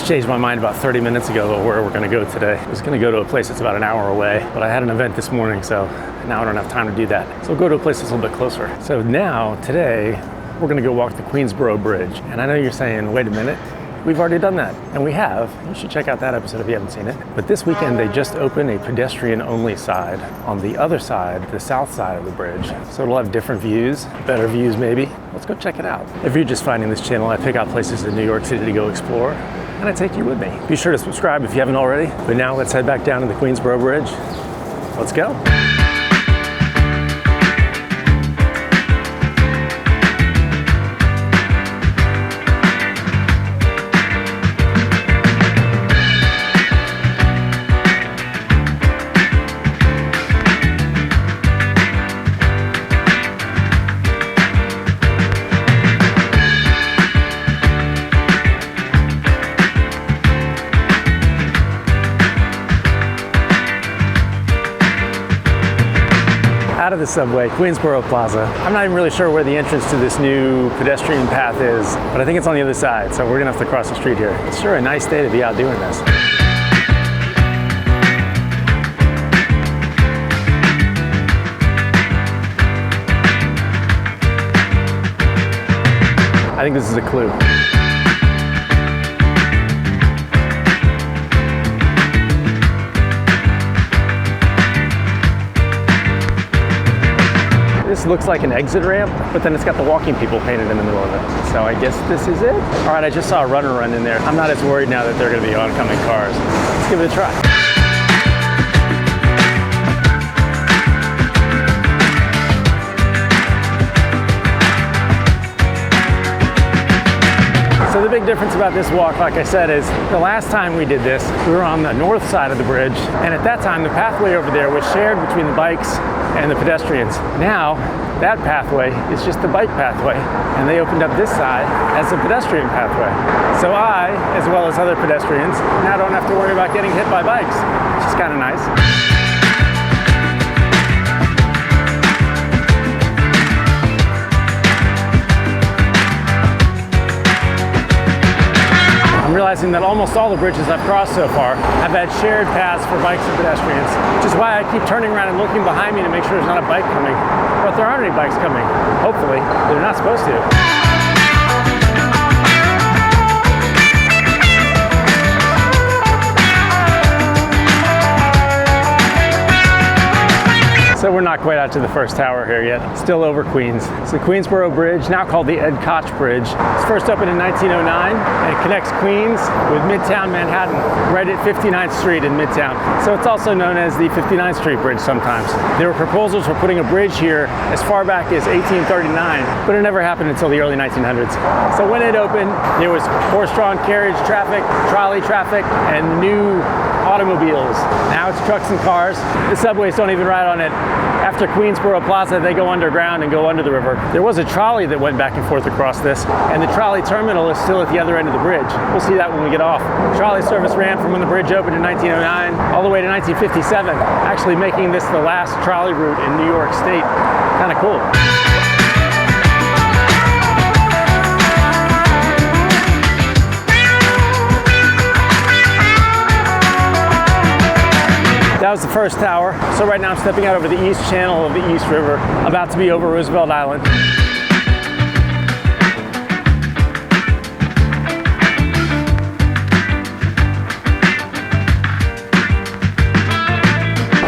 changed my mind about 30 minutes ago about where we're gonna go today. I was gonna go to a place that's about an hour away, but I had an event this morning, so now I don't have time to do that. So we'll go to a place that's a little bit closer. So now, today, we're gonna go walk the Queensboro Bridge. And I know you're saying, wait a minute, we've already done that, and we have. You should check out that episode if you haven't seen it. But this weekend, they just opened a pedestrian-only side on the other side, the south side of the bridge. So it'll have different views, better views maybe. Let's go check it out. If you're just finding this channel, I pick out places in New York City to go explore, and I take you with me. Be sure to subscribe if you haven't already. But now let's head back down to the Queensboro Bridge. Let's go. Out of the subway, Queensboro Plaza. I'm not even really sure where the entrance to this new pedestrian path is, but I think it's on the other side, so we're gonna have to cross the street here. It's sure a nice day to be out doing this. I think this is a clue. This looks like an exit ramp, but then it's got the walking people painted in the middle of it. So I guess this is it. All right, I just saw a runner run in there. I'm not as worried now that they're gonna be oncoming cars. Let's give it a try. So the big difference about this walk, like I said, is the last time we did this, we were on the north side of the bridge, and at that time the pathway over there was shared between the bikes and the pedestrians. Now, that pathway is just the bike pathway, and they opened up this side as a pedestrian pathway. So I, as well as other pedestrians, now don't have to worry about getting hit by bikes, which is kind of nice. I'm realizing that almost all the bridges I've crossed so far have had shared paths for bikes and pedestrians, which is why I keep turning around and looking behind me to make sure there's not a bike coming. But there aren't any bikes coming. Hopefully, they're not supposed to. So we're not quite out to the first tower here yet. Still over Queens. It's the Queensboro Bridge, now called the Ed Koch Bridge. It's first opened in 1909, and it connects Queens with Midtown Manhattan, right at 59th Street in Midtown. So it's also known as the 59th Street Bridge sometimes. There were proposals for putting a bridge here as far back as 1839, but it never happened until the early 1900s. So when it opened, there was horse-drawn carriage traffic, trolley traffic, and new automobiles. Now it's trucks and cars. The subways don't even ride on it. After Queensboro Plaza, they go underground and go under the river. There was a trolley that went back and forth across this, and the trolley terminal is still at the other end of the bridge. We'll see that when we get off. Trolley service ran from when the bridge opened in 1909 all the way to 1957, actually making this the last trolley route in New York State. Kind of cool. That was the first tower. So right now I'm stepping out over the east channel of the East River, about to be over Roosevelt Island.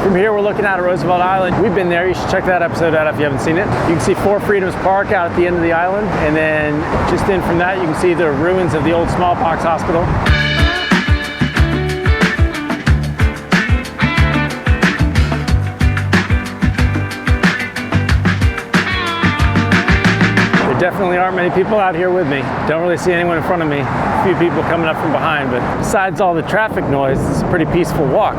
From here, we're looking out at Roosevelt Island. We've been there. You should check that episode out if you haven't seen it. You can see Four Freedoms Park out at the end of the island. And then just in from that, you can see the ruins of the old smallpox hospital. Definitely aren't many people out here with me. Don't really see anyone in front of me. A few people coming up from behind, but besides all the traffic noise, it's a pretty peaceful walk.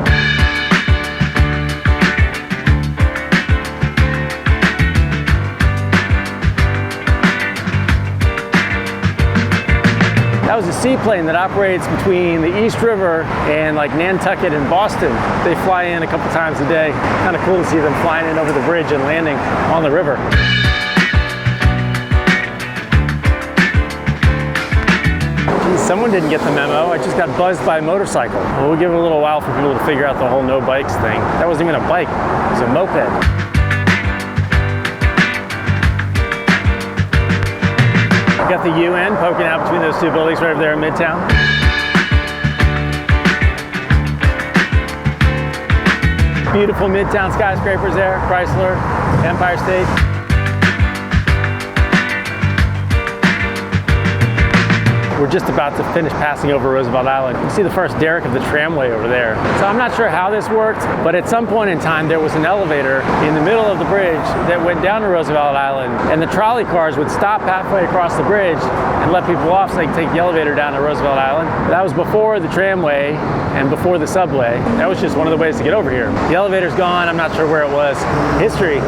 That was a seaplane that operates between the East River and like Nantucket and Boston. They fly in a couple times a day. Kind of cool to see them flying in over the bridge and landing on the river. Geez, someone didn't get the memo. I just got buzzed by a motorcycle. Well, we'll give it a little while for people to figure out the whole no bikes thing. That wasn't even a bike, it was a moped. Got the UN poking out between those two buildings right over there in Midtown. Beautiful Midtown skyscrapers there, Chrysler, Empire State. We're just about to finish passing over Roosevelt Island. You can see the first derrick of the tramway over there. So I'm not sure how this worked, but at some point in time there was an elevator in the middle of the bridge that went down to Roosevelt Island, and the trolley cars would stop halfway across the bridge and let people off so they could take the elevator down to Roosevelt Island. That was before the tramway and before the subway. That was just one of the ways to get over here. The elevator's gone, I'm not sure where it was. History.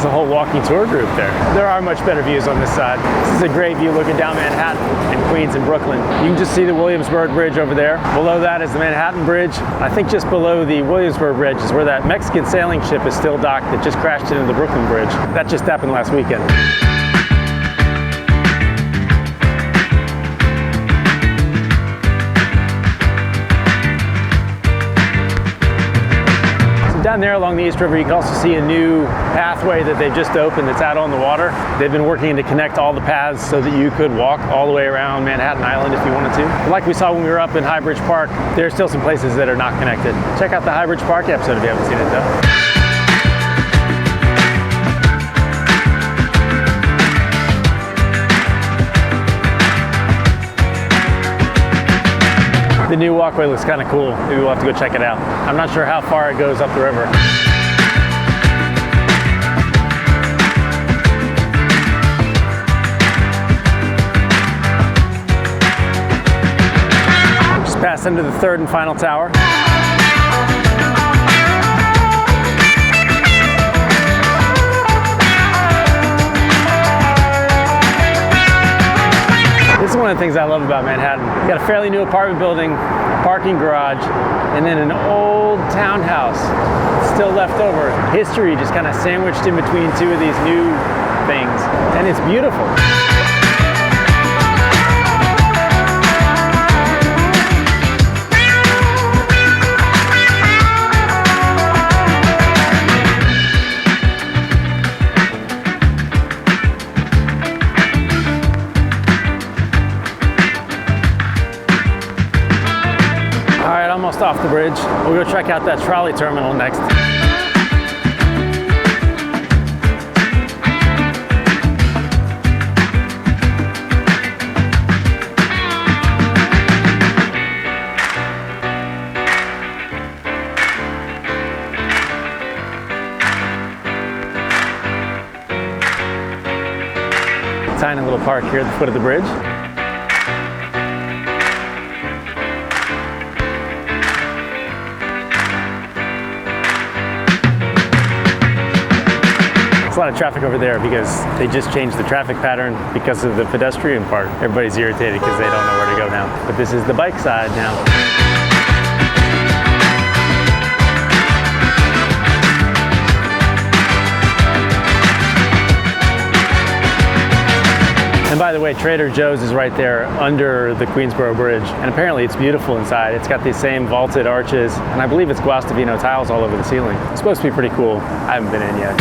A whole walking tour group there. There are much better views on this side. This is a great view looking down Manhattan and Queens and Brooklyn. You can just see the Williamsburg Bridge over there. Below that is the Manhattan Bridge. I think just below the Williamsburg Bridge is where that Mexican sailing ship is still docked that just crashed into the Brooklyn Bridge. That just happened last weekend. Down there along the East River, you can also see a new pathway that they've just opened that's out on the water. They've been working to connect all the paths so that you could walk all the way around Manhattan Island if you wanted to. But like we saw when we were up in High Bridge Park, there are still some places that are not connected. Check out the High Bridge Park episode if you haven't seen it though. The new walkway looks kind of cool. Maybe we'll have to go check it out. I'm not sure how far it goes up the river. Just passed into the third and final tower. This is one of the things I love about Manhattan. You got a fairly new apartment building, parking garage, and then an old townhouse still left over. History just kind of sandwiched in between two of these new things, and it's beautiful. Almost off the bridge. We'll go check out that trolley terminal next. Tiny little park here at the foot of the bridge. There's a lot of traffic over there because they just changed the traffic pattern because of the pedestrian part. Everybody's irritated because they don't know where to go now. But this is the bike side now. And by the way, Trader Joe's is right there under the Queensboro Bridge. And apparently it's beautiful inside. It's got these same vaulted arches, and I believe it's Guastavino tiles all over the ceiling. It's supposed to be pretty cool. I haven't been in yet.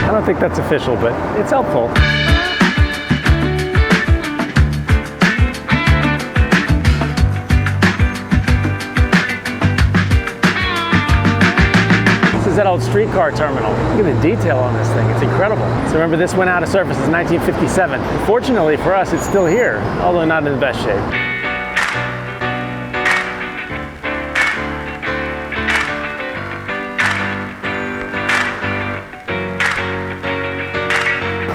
I don't think that's official, but it's helpful. This is that old streetcar terminal. Look at the detail on this thing. It's incredible. So remember, this went out of service in 1957. Fortunately for us, it's still here, although not in the best shape.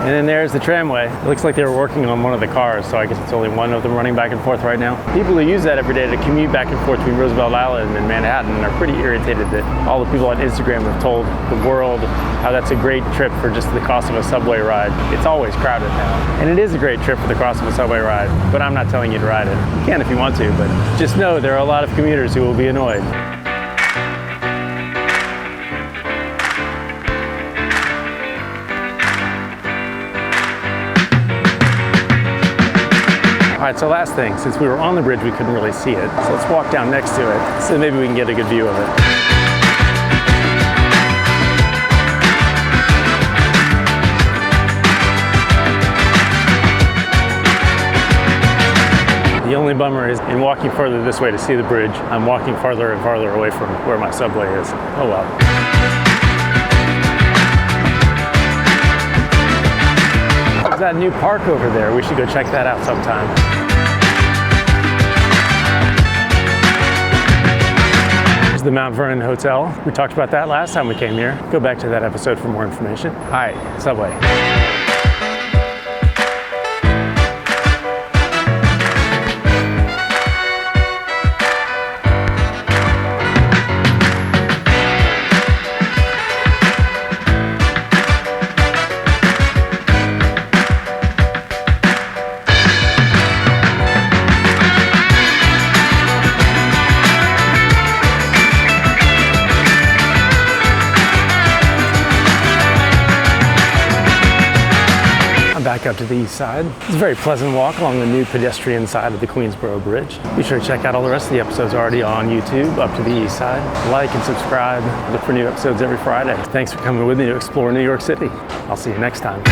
And then there's the tramway. It looks like they were working on one of the cars, so I guess it's only one of them running back and forth right now. People who use that every day to commute back and forth between Roosevelt Island and Manhattan are pretty irritated that all the people on Instagram have told the world how that's a great trip for just the cost of a subway ride. It's always crowded now. And it is a great trip for the cost of a subway ride, but I'm not telling you to ride it. You can if you want to, but just know there are a lot of commuters who will be annoyed. All right, so last thing, since we were on the bridge, we couldn't really see it. So let's walk down next to it, so maybe we can get a good view of it. The only bummer is in walking further this way to see the bridge, I'm walking farther and farther away from where my subway is. Oh well. There's that new park over there. We should go check that out sometime. There's the Mount Vernon Hotel. We talked about that last time we came here. Go back to that episode for more information. All right, subway. Back up to the east side. It's a very pleasant walk along the new pedestrian side of the Queensboro Bridge. Be sure to check out all the rest of the episodes already on YouTube, Up to the East Side. Like and subscribe. Look for new episodes every Friday. Thanks for coming with me to explore New York City. I'll see you next time.